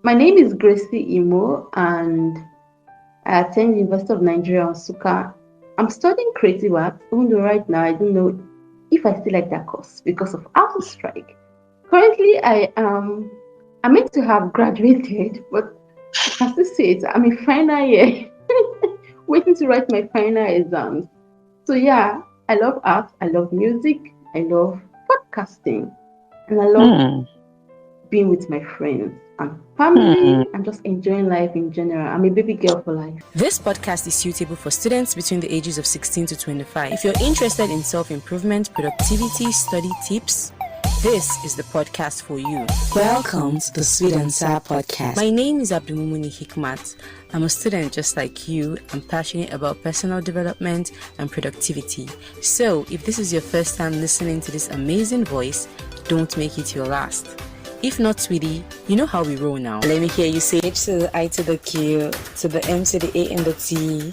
My name is Gracie Imo, and I attend University of Nigeria, Nsukka. I'm studying creative art, even though right now I don't know if I still like that course because of auto strike. Currently, I'm meant to have graduated, but I can still say it. I'm in final year, waiting to write my final exams. So yeah, I love art, I love music, I love podcasting, and I love Hmm. being with my friends and Hmm. family and just enjoying life in general. I'm a baby girl for life. This podcast is suitable for students between the ages of 16 to 25. If you're interested in self-improvement, productivity, study tips, this is the podcast for you. Welcome to the Sweet and Sour Podcast. My name is Abdulmumuni Hikmat. I'm a student just like you. I'm passionate about personal development and productivity. So, if this is your first time listening to this amazing voice, don't make it your last. If not, sweetie, you know how we roll now. Let me hear you say H to the I to the Q, to the M to the A and the T.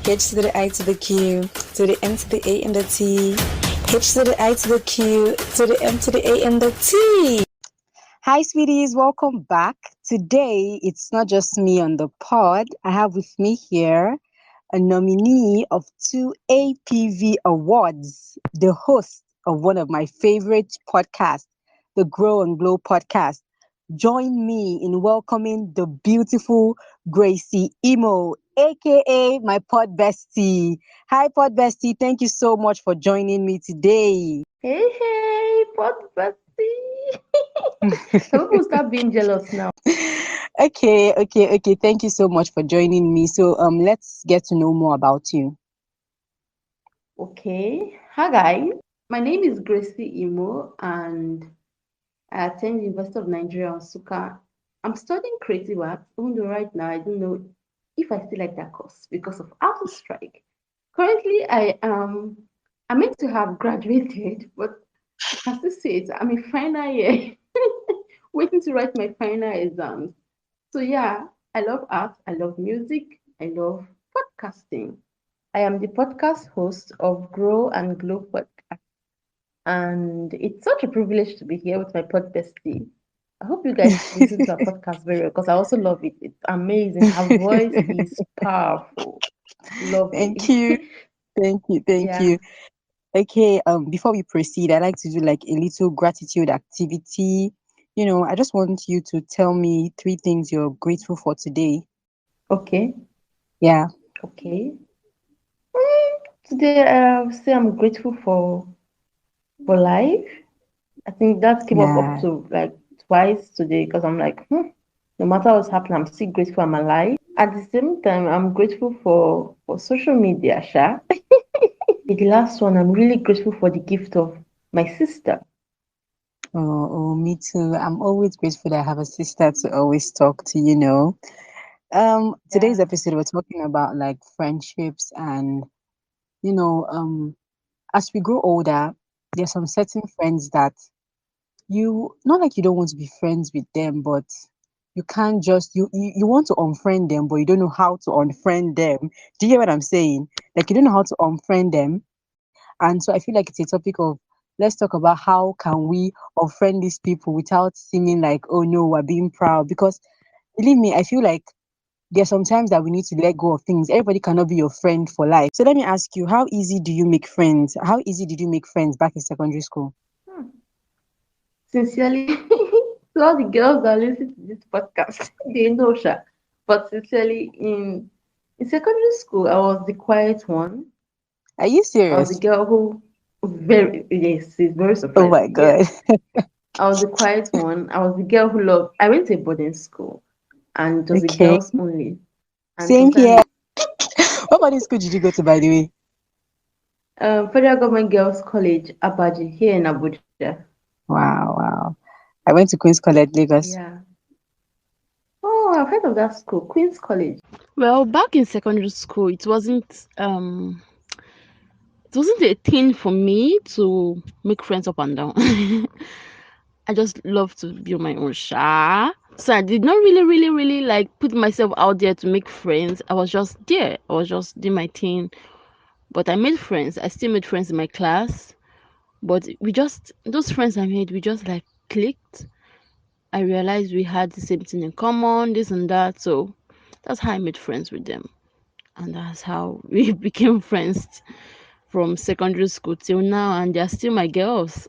H to the I to the Q, to the M to the A and the T. H to the I to the Q, to the M to the A and the T. Hi, sweeties. Welcome back. Today, it's not just me on the pod. I have with me here a nominee of 2 APV Awards, the host of one of my favorite podcasts, the Grow and Glow podcast. Join me in welcoming the beautiful Gracie Imo, aka my pod bestie. Hi, pod bestie. Thank you so much for joining me today. Hey, pot bestie. Some people start being jealous now. Okay. Thank you so much for joining me. So, let's get to know more about you. Okay. Hi guys. My name is Gracie Imo, and I attend University of Nigeria, Nsukka. I'm studying creative art, even though right now I don't know if I still like that course because of auto strike. Currently, I'm meant to have graduated, but I can still say it. I'm in final year, waiting to write my final exams. So yeah, I love art, I love music, I love podcasting. I am the podcast host of Grow and Glow podcast, and it's such a privilege to be here with my pod bestie. I hope you guys listen to our podcast very well because I also love it. It's amazing. Her voice is powerful, Thank lovely. you. Thank Yeah. you. Okay, before we proceed, I like to do like a little gratitude activity. I just want you to tell me 3 things you're grateful for today. Okay. Yeah. Okay. Today I'll say I'm grateful for life. I think that came up Yeah. to like twice today because I'm like, no matter what's happening, I'm still grateful I'm alive. At the same time, I'm grateful for social media, Sha. The last one, I'm really grateful for the gift of my sister. Me too. I'm always grateful that I have a sister to always talk to. Today's Yeah. episode we're talking about like friendships and you know, as we grow older, there's some certain friends that you not like you don't want to be friends with them, but you can't just you want to unfriend them, but you don't know how to unfriend them. Do you hear what I'm saying? Like you don't know how to unfriend them. And so I feel like it's a topic of let's talk about how can we unfriend these people without seeming like, oh no, we're being proud. Because believe me, I feel like there's sometimes that we need to let go of things. Everybody cannot be your friend for life. So let me ask you, how easy do you make friends? How easy did you make friends back in secondary school? Hmm. Sincerely, to all the girls that listen to this podcast, they know Sha. But sincerely, in secondary school, I was the quiet one. Are you I was the serious? girl who very yes, it's very Oh my surprising. Yes, God. I was the quiet one. I was the girl who loved. I went to a boarding school, and it was a Okay. girls only. And Same here. sometimes, What boarding school did you go to, by the way? Federal Government Girls College, Abaji, here in Abuja. Wow. I went to Queen's College, Lagos. Yeah. Oh, I've heard of that school, Queen's College. Well, back in secondary school, it wasn't a thing for me to make friends up and down. I just love to be on my own sha. So I did not really like put myself out there to make friends. I was just there. I was just doing my thing. But I made friends. I still made friends in my class. But we just those friends I made, we just like clicked. I realized we had the same thing in common, this and that. So that's how I made friends with them. And that's how we became friends from secondary school till now, and they're still my girls.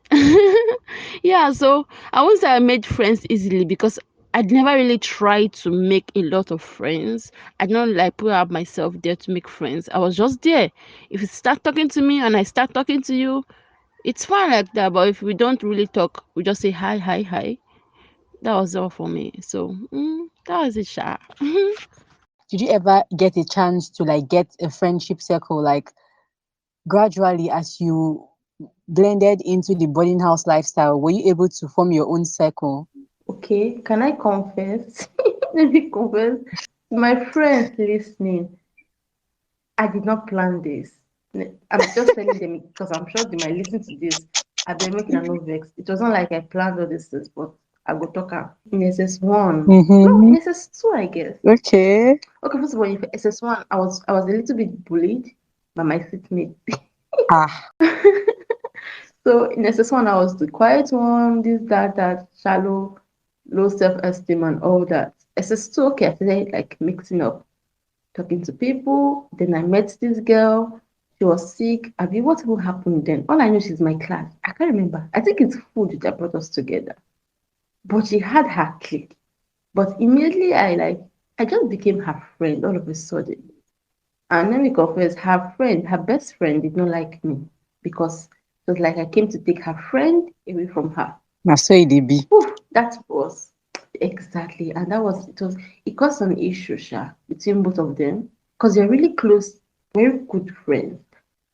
Yeah, so I won't say I made friends easily because I'd never really tried to make a lot of friends. I did not like put out myself there to make friends. I was just there. If you start talking to me and I start talking to you, it's fine like that. But if we don't really talk, we just say hi, hi, hi. That was all for me. So that was it, Sha. Did you ever get a chance to like get a friendship circle like gradually as you blended into the boarding house lifestyle? Were you able to form your own circle? Okay, can I confess? Let me confess. My friends listening, I did not plan this. I'm just telling them because I'm sure they might listen to this. I been making a no vex. It wasn't like I planned all this, but I go talk am. In SS1, no, Mm-hmm. in SS2, I guess. Okay. Okay, first of all, in SS1, I was a little bit bullied by my seatmate. Ah, So in SS1, I was the quiet one, this, that, shallow, low self-esteem and all that. SS2, okay, I started like mixing up, talking to people. Then I met this girl. She was sick. Abi, what will happen then? All I know, she's my class. I can't remember. I think it's food that brought us together. But she had her clique. But immediately I just became her friend all of a sudden. And let me confess, her friend, her best friend, did not like me because it was like I came to take her friend away from her. na so e dey be. Whew, that was exactly, and it caused an issue, Sha, between both of them because they're really close, very good friends.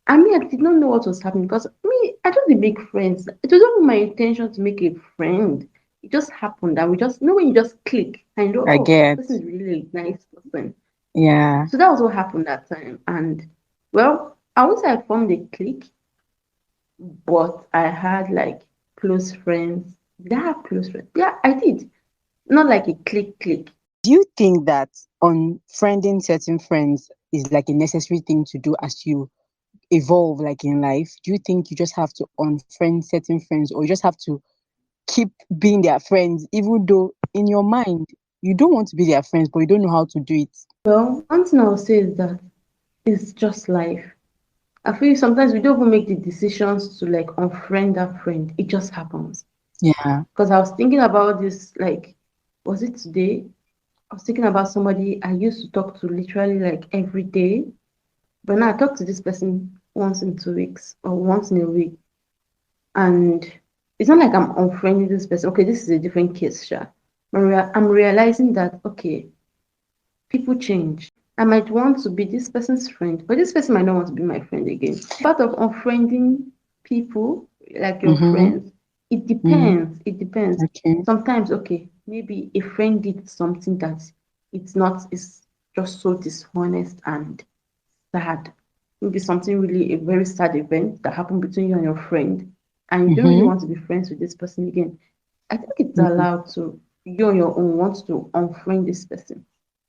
I mean, I did not know what was happening because me, I just did make friends. It was not my intention to make a friend. It just happened that we just know when you just click and you know, I oh, this get. person is really a nice person. Yeah. So that was what happened that time. And well, I would say I formed a clique, but I had like close friends. Did I have close friends? Yeah, I did. Not like a clique. Do you think that unfriending certain friends is like a necessary thing to do as you evolve like in life? Do you think you just have to unfriend certain friends or you just have to keep being their friends even though in your mind you don't want to be their friends but you don't know how to do it? Well, one thing I'll say is that it's just life. I feel sometimes we don't even make the decisions to like unfriend that friend. It just happens. Yeah. Because I was thinking about this, like, was it today? I was thinking about somebody I used to talk to literally like every day. But now I talk to this person once in 2 weeks or once in a week. And it's not like I'm unfriending this person. Okay, this is a different case, Sha. I'm realizing that, okay, people change. I might want to be this person's friend, but this person might not want to be my friend again. Part of unfriending people, like your Mm-hmm. friends, it Mm. depends. It depends. Okay. Sometimes, okay, maybe a friend did something that it's just so dishonest and sad. Maybe something really a very sad event that happened between you and your friend, and you don't really Mm-hmm. want to be friends with this person again. I think it's Mm. allowed to you on your own want to unfriend this person.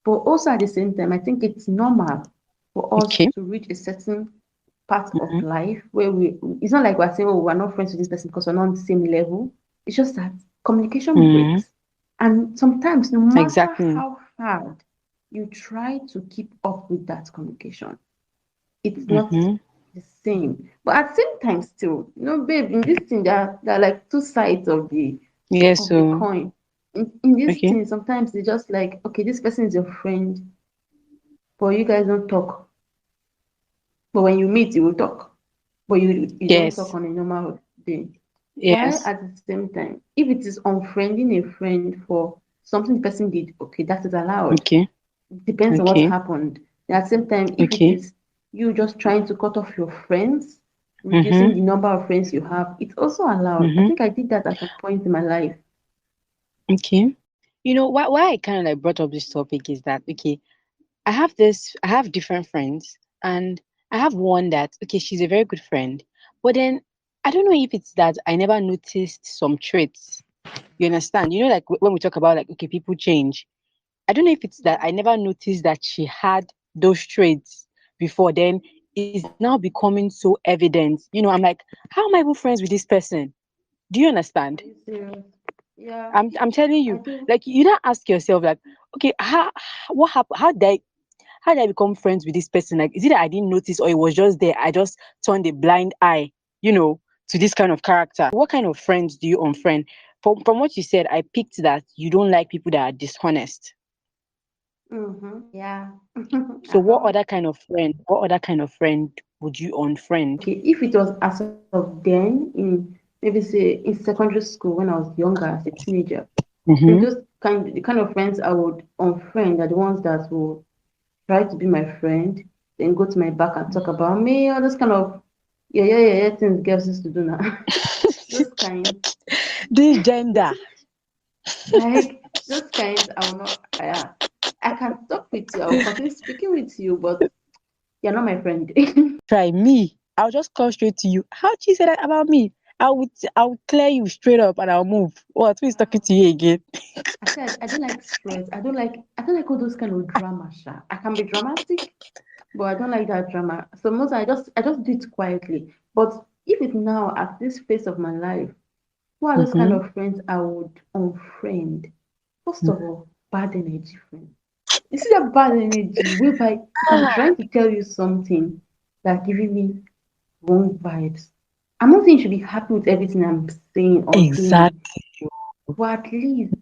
But also at the same time, I think it's normal for us Okay. to reach a certain part of Mm-hmm. life where it's not like we're saying, oh, we're not friends with this person because we're not on the same level. It's just that communication Mm. breaks. And sometimes, no matter Exactly. how hard you try to keep up with that communication, it's not Mm-hmm. the same. But at the same time, still, babe, in this thing, there are like two sides of the Yes, so coin. In this okay. thing, sometimes it's just like, okay, this person is your friend, but you guys don't talk. But when you meet, you will talk. But you don't talk Yes. on a normal day. Why Yes. at the same time, if it is unfriending a friend for something the person did, okay, that is allowed. Okay. Depends on what Okay. happened. At the same time, if it Okay. is you just trying to cut off your friends, reducing Mm-hmm. the number of friends you have, it's also allowed. I Mm-hmm. think I did that at some point in my life. Okay. You know why I kind of like brought up this topic is that okay, I have different friends, and I have one that okay, she's a very good friend, but then I don't know if it's that I never noticed some traits. You understand? You know, like when we talk about like okay, people change. I don't know if it's that I never noticed that she had those traits before. Then is now becoming so evident. You know, I'm like, how am I even friends with this person? Do you Are understand? you serious? Yeah, I'm telling I you, do. like you don't ask yourself like, okay, what happened? How did I become friends with this person? Like, is it that I didn't notice or it was just there? I just turned a blind eye, you know, to this kind of character. What kind of friends do you unfriend? From what you said, I picked that you don't like people that are dishonest. Yeah. So Uh-huh. what other kind of friend would you unfriend? Okay, if it was as of then, in maybe say in secondary school when I was younger as a teenager, then Mm-hmm. the kind of friends I would unfriend are the ones that will try to be my friend, then go to my back and talk about me, all those kind of yeah things girls used to do now. Those kinds, This gender. like those kinds, I will not. I can talk with you. I will continue speaking with you, but you're not my friend. Try me. I'll just come straight to you. How did you say that about me? I would clear you straight up and I'll move. What? Who is talking to you again? I said I don't like stress. I don't like all those kind of drama. Sha. I can be dramatic, but I don't like that drama. So most I just do it quietly. But if it's now at this phase of my life, who are those kind Mm-hmm. of friends I would unfriend? First of all, bad energy friends. You see that bad energy whereby if I'm trying to tell you something that's giving me wrong vibes, I'm not saying you should be happy with everything I'm saying or doing, Exactly. but at least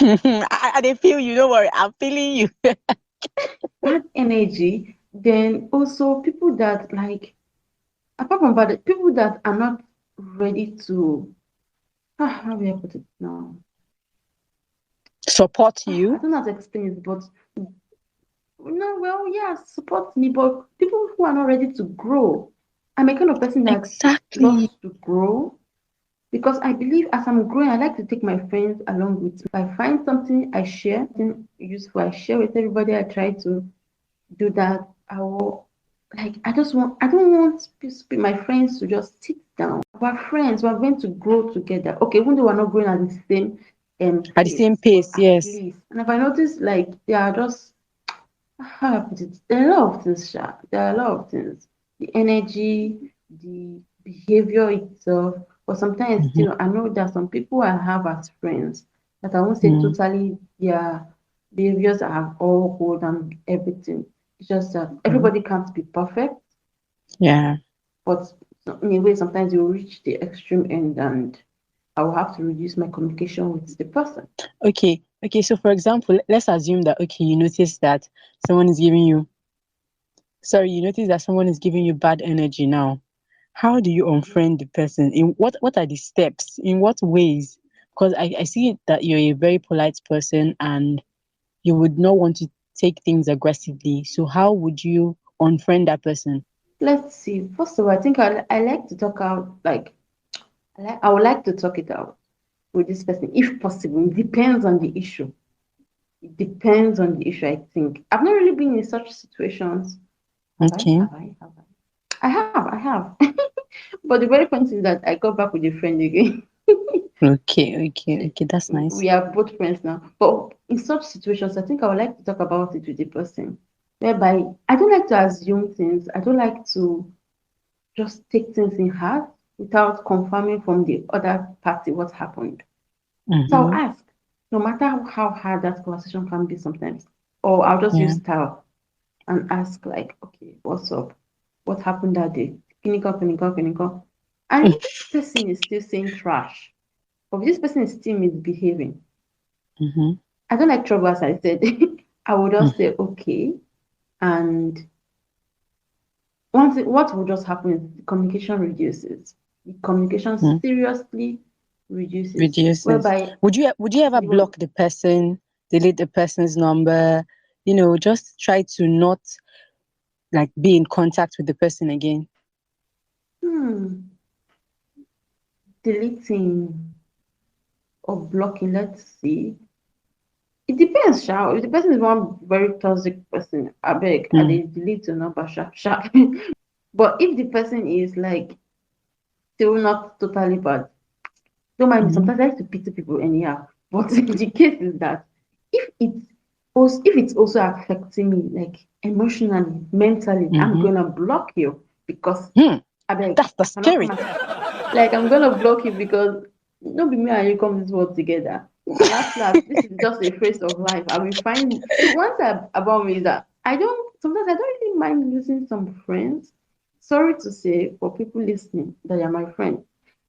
I they feel you. Don't worry. I'm feeling you. bad energy. Then also people that like apart from bad people that are not ready to how do I put it now? Support I you. don't know how to explain it, but no, well, yeah, support me, but people who are not ready to grow. I'm a kind of person that Exactly. loves to grow because I believe as I'm growing, I like to take my friends along with me. If I find something I share, something useful, I share with everybody. I try to do that. I will like I don't want my friends to just sit down. We're friends, we're going to grow together. Okay, even though we're not growing at the same At the pace, same but pace, at yes. least. And if I notice like they are just how I put it, there are a lot of things, Sha. There are a lot of things. The energy, the behavior itself. But sometimes Mm-hmm. still I know there are some people I have as friends that I won't say Mm. totally their behaviors are all good and everything. It's just that Mm-hmm. everybody can't be perfect, Yeah. but in a way sometimes you reach the extreme end and I will have to reduce my communication with the person. Okay. Okay. So, for example, let's assume that okay, you notice that someone is giving you. Sorry, you notice that someone is giving you bad energy now. How do you unfriend the person? In what are the steps? In what ways? Because I see that you're a very polite person and you would not want to take things aggressively. So how would you unfriend that person? Let's see. First of all, I think I like to talk out like I would like to talk it out with this person if possible. It depends on the issue. It depends on the issue, I think. I've not really been in such situations. Have I? Okay. Have I? Have I? I have. But the very funny thing is that I got back with a friend again. Okay. Okay. Okay. That's nice. We are both friends now. But in such situations, I think I would like to talk about it with the person. Whereby I don't like to assume things. I don't like to just take things in heart without confirming from the other party what happened. So I'll Mm-hmm. ask, no matter how hard that conversation can be sometimes, or I'll just Yeah. use style and ask like, okay, what's up? What happened that day? Clinical, clinical, clinical. And if this person is still saying trash, or if this person is still misbehaving, Mm-hmm. I don't like trouble, as I said. I would just say, okay. And what will just happen is the communication reduces. The communication Mm-hmm. seriously reduces, Reduces. whereby Would you ever you will, block the person, delete the person's number, just try to not like be in contact with the person again? hmm, deleting or blocking, let's see. It depends, sha. If the person is one very toxic person, I beg, I Mm. dey delete your number sharp, sharp. But if the person is like still not totally bad, don't mind me. Mm-hmm. Sometimes I like to pity people anyhow. But the case is that if it's also affecting me, like emotionally, mentally, I'm Mm-hmm. gonna block you because Hmm. I beg, That's the I cannot come spirit. and Like I'm gonna block you because no be me and you come this world together. Last, this is just a phase of life. I will find so one thing about me is that I don't sometimes I don't really mind losing some friends. Sorry to say for people listening that you're my friend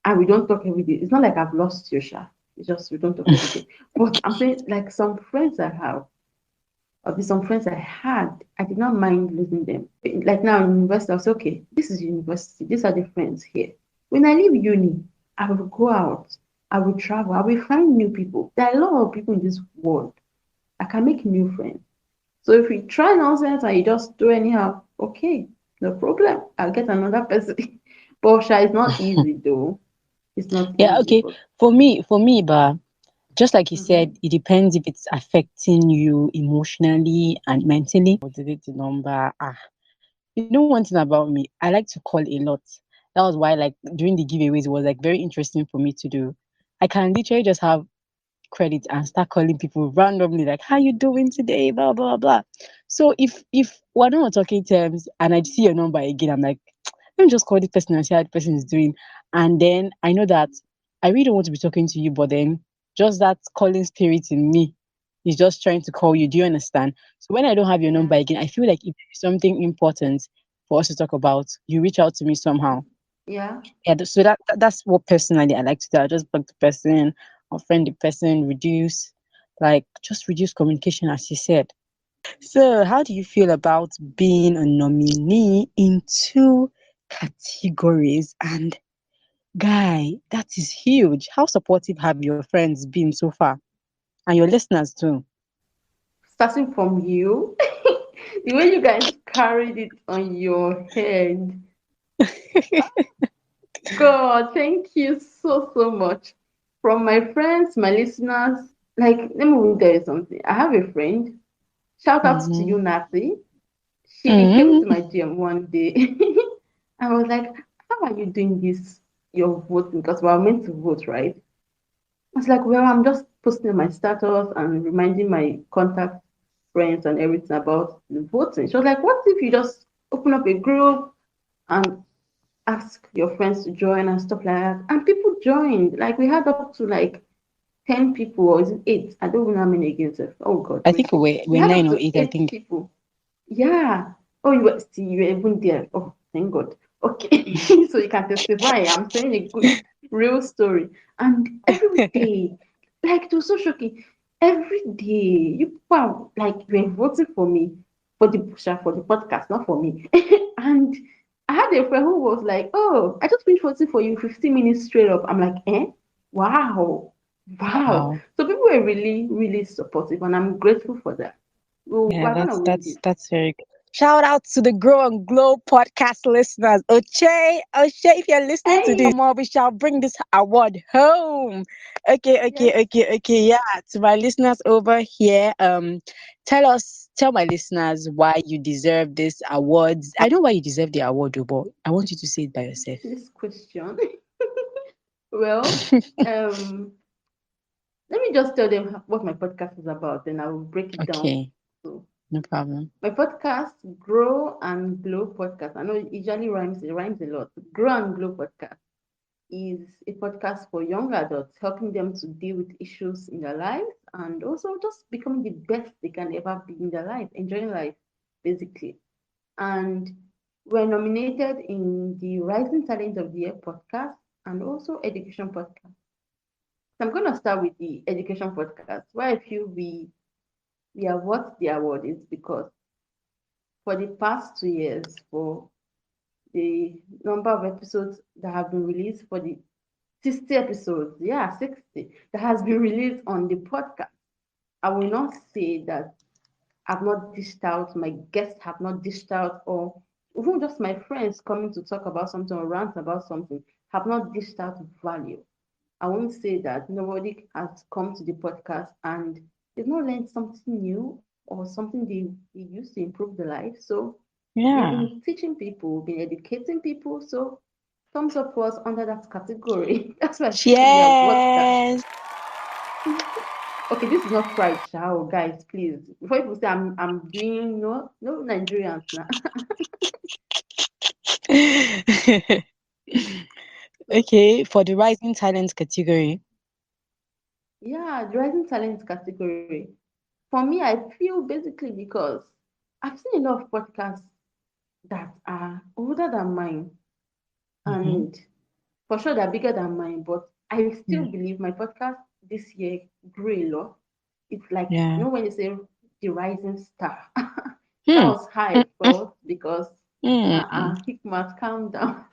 and we don't talk every day. It's not like I've lost you, Sha. It's just we don't talk every day. But I'm saying like some friends I have of the some friends I had, I did not mind losing them. Like now in university, I was okay, this is university, these are the friends here. When I leave uni, I will go out, I will travel, I will find new people. There are a lot of people in this world. I can make new friends. So if you try nonsense and you just do anyhow, okay, no problem. I'll get another person. But Sha, it's not easy though. It's not Yeah, easy, okay. but For me, but just like you said, mhm. it depends if it's affecting you emotionally and mentally. Or delete the number. You know one thing about me, I like to call a lot. That was why, like during the giveaways, it was like very interesting for me to do. I can literally just have credit and start calling people randomly, like, "How you doing today?" Blah blah blah. So if we're not on talking terms and I see your number again, I'm like, let me just call this person and see how the person is doing. And then I know that I really don't want to be talking to you, but then just that calling spirit in me is just trying to call you. Do you understand? So when I don't have your Yeah, number again, I feel like if there's something important for us to talk about, you reach out to me somehow. yeah. Yeah, so that's what personally I like to do. I just block the person, unfriend the person, reduce, like just reduce communication, as you said. So, how do you feel about being a nominee in two categories? And guy, that is huge. How supportive have your friends been so far, and your listeners too? Starting from you, the way you guys carried it on your head. God, thank you so, so much. From my friends, my listeners, like, let me even tell you something. I have a friend, shout out to you, Mm-hmm. Nati. She came to Mm-hmm. my gym one day. I was like, how are you doing this? Your voting? Because we are meant to vote, right? I was like, well, I'm just posting my status and reminding my contact friends and everything about the voting. She was like, what if you just open up a group and ask your friends to join and stuff like that? And people joined. Like we had up to like 10 people, or is it eight? I don't even know how many against it. Oh God, I think mercy. we're We had nine up or to eight. I eight think. people. Yeah. Oh, you were see, you were even there. Oh, thank God. Okay. So you can testify. I'm saying a good real story. And every day, like it was so shocking. Every day, you people are, like you were voting for me for the podcast, not for me. And I had a friend who was like, "Oh, I just finished voting for you 15 minutes straight up." I'm like, "Eh? Wow, wow." Wow. So people were really, really supportive, and I'm grateful for that. Well, Yeah, we're gonna that's win that's this. that's very good. Shout out to the Grow and Glow podcast listeners. Oche, Oche, if you're listening to Hey, this, more we shall bring this award home. Okay, yes, okay, okay, okay. Yeah, to my listeners over here, tell my listeners why you deserve this awards. I know why you deserve the award, though, but I want you to say it by yourself. this question. Well, um, let me just tell them what my podcast is about, then I will break it down. Okay, So, no problem. my podcast, Grow and Glow podcast. I know it usually rhymes. It rhymes a lot. Grow and Glow podcast is a podcast for young adults, helping them to deal with issues in their lives and also just becoming the best they can ever be in their life, enjoying life, basically. And we're nominated in the Rising Talent of the Year podcast and also Education podcast. So I'm going to start with the Education podcast. Why I feel we have what the award is because for the past 2 years, for the number of episodes that have been released for the 60 episodes, yeah, 60, that has been released on the podcast. I will not say that I've not dished out, my guests have not dished out, or even just my friends coming to talk about something or rant about something have not dished out value. I won't say that nobody has come to the podcast and they've not learned something new or something they used to improve their life. So we've Yeah. been teaching people, we've been educating people. So thumbs up for us under that category. That's why I feel we have got that. Yes. Okay, this is not pride, child, guys, please. Before people say I'm doing no Nigerians now. Okay, for the rising talent category. Yeah, the rising talent category. For me, I feel basically because I've seen a lot of podcasts that are older than mine, Mm-hmm. and for sure they're bigger than mine, but I still Yeah. believe my podcast this year grew a lot. It's like, Yeah. when you say the rising star, that Hmm. was how I felt because Hmm. Hikmat, calm down.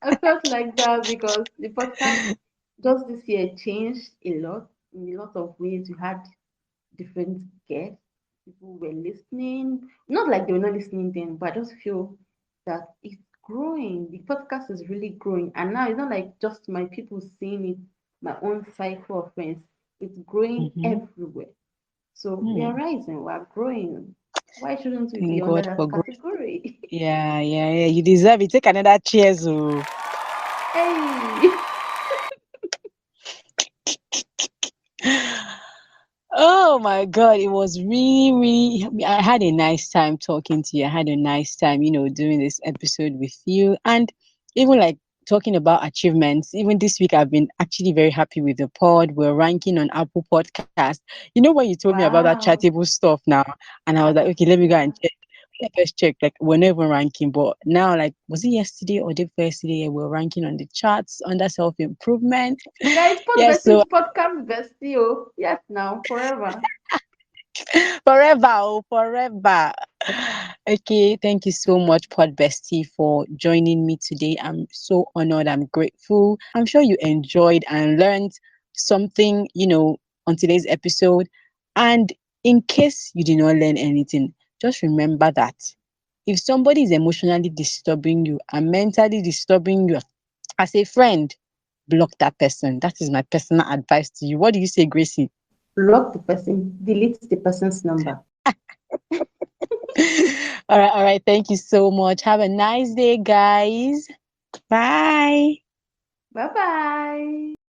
I felt like that because the podcast just this year changed a lot in a lot of ways. We had different guests, people were listening. Not like they were not listening then, but I just feel that it's growing. The podcast is really growing. And now it's not like just my people seeing it, my own cycle of friends. It's growing Mm-hmm. everywhere. So we are Hmm. rising, we are growing. Why shouldn't we be Thank under God for that growth. category? Yeah, yeah, yeah. You deserve it. Take another cheers. Oh. Hey, Oh my God, it was really, really. I had a nice time talking to you. I had a nice time, doing this episode with you. And even like talking about achievements, even this week, I've been actually very happy with the pod. We're ranking on Apple Podcast. When you told me about that wow. Chartable stuff now, and I was like, okay, let me go and Yeah. check. Let us check. Like, we're never ranking, but now, like, was it yesterday or day before yesterday? We're ranking on the charts under self improvement. Guys, Pod Yes, so Bestie's podcast bestie. Oh, yes, now, forever. forever, oh, forever. Okay, thank you so much, Pod Bestie, for joining me today. I'm so honored. I'm grateful. I'm sure you enjoyed and learned something, on today's episode. And in case you did not learn anything, just remember that if somebody is emotionally disturbing you and mentally disturbing you as a friend, block that person. That is my personal advice to you. What do you say, Gracie? Block the person, delete the person's number. All right. Thank you so much. Have a nice day, guys. Bye. Bye bye.